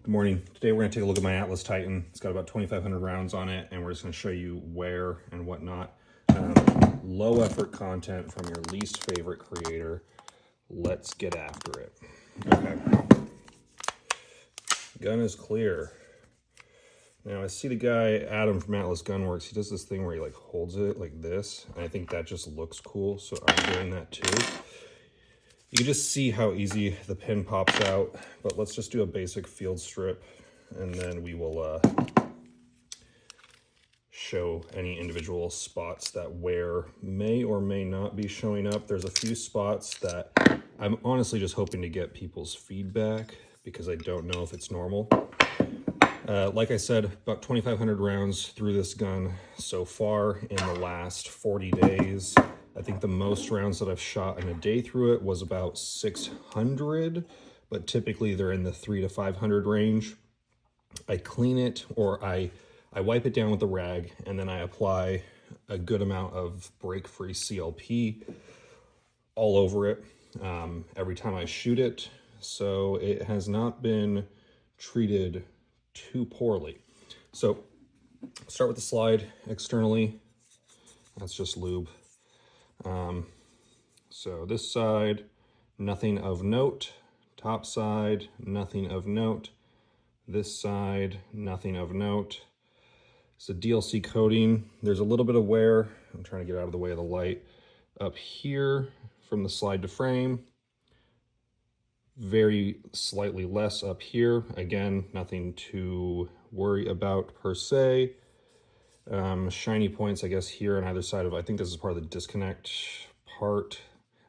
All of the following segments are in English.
Good morning. Today we're going to take a look at my Atlas Titan. It's got about 2,500 rounds on it, and we're just going to show you wear and whatnot. Low effort content from your least favorite creator. Let's get after it. Okay. Gun is clear. Now I see the guy, Adam from Atlas Gunworks, he does this thing where he like holds it like this, and I think that just looks cool, so I'm doing that too. You can just see how easy the pin pops out, but let's just do a basic field strip, and then we will show any individual spots that wear may or may not be showing up. There's a few spots that I'm honestly just hoping to get people's feedback because I don't know if it's normal. Like I said, about 2,500 rounds through this gun so far in the last 40 days. I think the most rounds that I've shot in a day through it was about 600, but typically they're in the 300 to 500 range. I clean it, or I wipe it down with the rag, and then I apply a good amount of break-free CLP all over it every time I shoot it. So it has not been treated too poorly. So start with the slide externally. That's just lube. So this side, nothing of note. Top side, nothing of note. This side, nothing of note. It's a DLC coating. There's a little bit of wear. I'm trying to get out of the way of the light. Up here from the slide to frame. Very slightly less up here. Again, nothing to worry about per se. Shiny points, I guess, here on either side of, I think this is part of the disconnect part.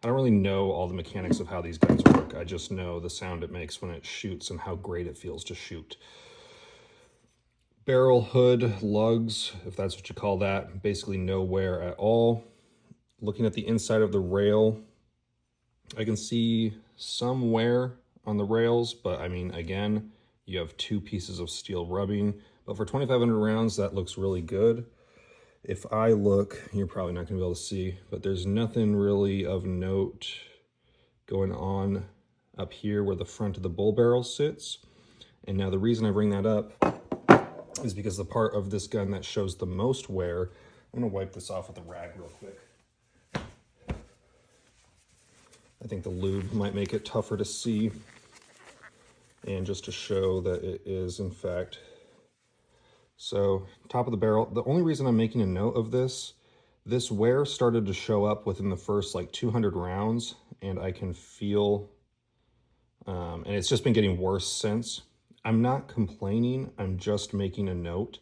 I don't really know all the mechanics of how these guns work. I just know the sound it makes when it shoots and how great it feels to shoot. Barrel hood, lugs, if that's what you call that, basically no wear at all. Looking at the inside of the rail, I can see some wear on the rails, but I mean, again, you have two pieces of steel rubbing. But for 2,500 rounds, that looks really good. If I look, you're probably not gonna be able to see, but there's nothing really of note going on up here where the front of the bull barrel sits. And now the reason I bring that up is because the part of this gun that shows the most wear, I'm gonna wipe this off with a rag real quick. I think the lube might make it tougher to see, and just to show that it is in fact. So top of the barrel, the only reason I'm making a note of this wear started to show up within the first like 200 rounds, and I can feel, and it's just been getting worse since. I'm not complaining, I'm just making a note.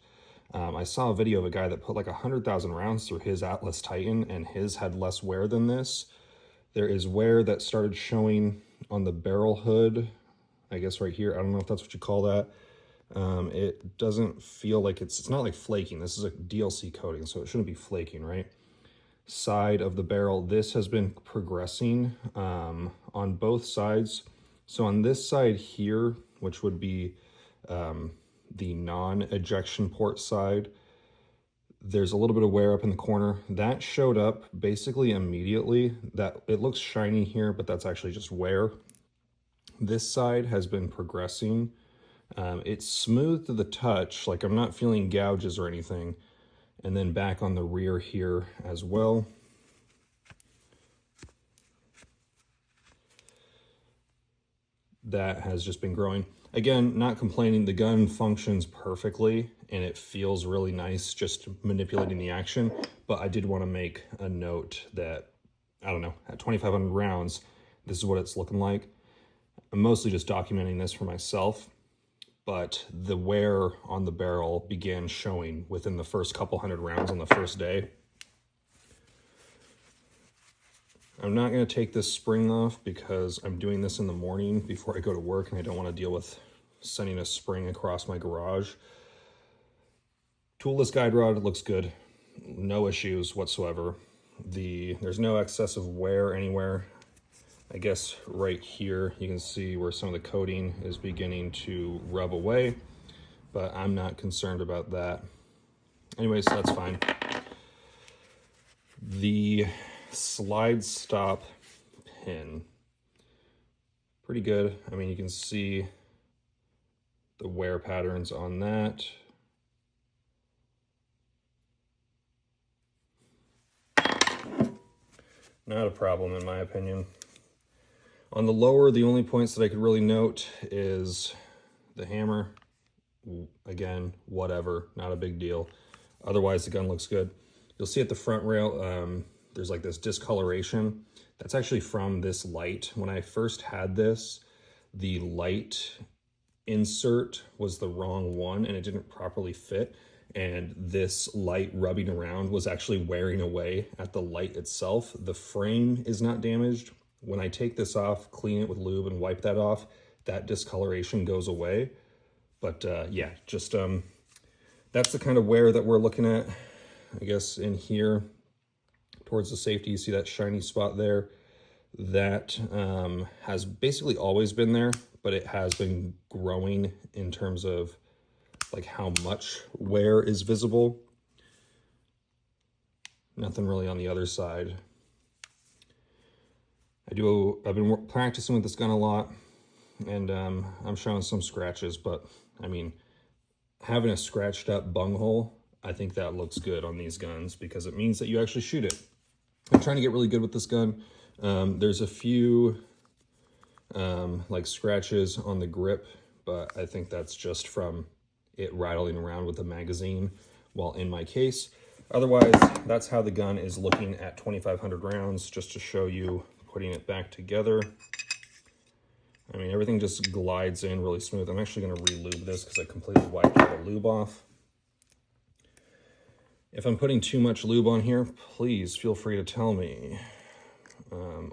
I saw a video of a guy that put like 100,000 rounds through his Atlas Titan, and his had less wear than this. There is wear that started showing on the barrel hood, I guess right here. I don't know if that's what you call that. It doesn't feel like it's not like flaking. This is a DLC coating, so it shouldn't be flaking, right? Side of the barrel, this has been progressing on both sides. So on this side here, which would be the non-ejection port side, there's a little bit of wear up in the corner. That showed up basically immediately. That it looks shiny here, but that's actually just wear. This side has been progressing. It's smooth to the touch, like I'm not feeling gouges or anything. And then back on the rear here as well. That has just been growing. Again, not complaining, the gun functions perfectly and it feels really nice just manipulating the action, but I did want to make a note that, I don't know, at 2,500 rounds, this is what it's looking like. I'm mostly just documenting this for myself, but the wear on the barrel began showing within the first couple hundred rounds on the first day. I'm not going to take this spring off because I'm doing this in the morning before I go to work, and I don't want to deal with sending a spring across my garage. Toolless guide rod looks good. No issues whatsoever. There's no excessive wear anywhere. I guess right here you can see where some of the coating is beginning to rub away, but I'm not concerned about that. Anyways, that's fine. The slide stop pin, pretty good. I mean, you can see the wear patterns on that. Not a problem in my opinion. On the lower, the only points that I could really note is the hammer. Again, whatever, not a big deal. Otherwise, the gun looks good. You'll see at the front rail, there's like this discoloration. That's actually from this light. When I first had this, the light insert was the wrong one and it didn't properly fit. And this light rubbing around was actually wearing away at the light itself. The frame is not damaged. When I take this off, clean it with lube and wipe that off, that discoloration goes away. But yeah, just that's the kind of wear that we're looking at. I guess in here towards the safety, you see that shiny spot there. That has basically always been there, but it has been growing in terms of like how much wear is visible. Nothing really on the other side. I've been practicing with this gun a lot, and I'm showing some scratches, but I mean, having a scratched up bunghole, I think that looks good on these guns because it means that you actually shoot it. I'm trying to get really good with this gun. There's a few like scratches on the grip, but I think that's just from it rattling around with the magazine while in my case. Otherwise, that's how the gun is looking at 2,500 rounds, just to show you putting it back together. I mean, everything just glides in really smooth. I'm actually going to re-lube this because I completely wiped all the lube off. If I'm putting too much lube on here, please feel free to tell me.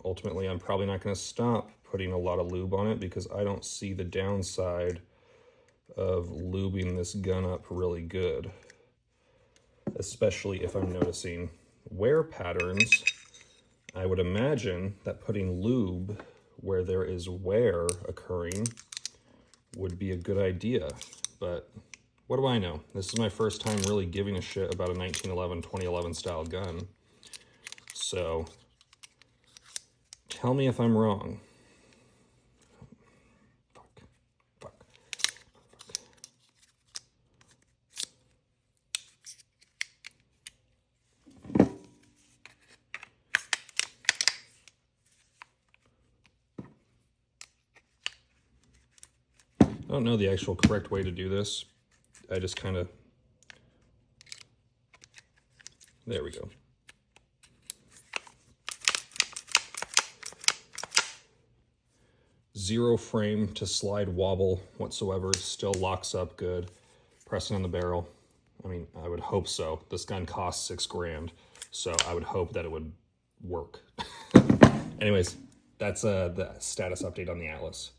Ultimately, I'm probably not going to stop putting a lot of lube on it because I don't see the downside of lubing this gun up really good, especially if I'm noticing wear patterns. I would imagine that putting lube where there is wear occurring would be a good idea, but what do I know? This is my first time really giving a shit about a 1911, 2011 style gun. So tell me if I'm wrong. Fuck. I don't know the actual correct way to do this. I just kind of, there we go. Zero frame to slide wobble whatsoever, still locks up good. Pressing on the barrel, I mean, I would hope so. This gun costs $6 grand, so I would hope that it would work. Anyways, that's the status update on the Atlas.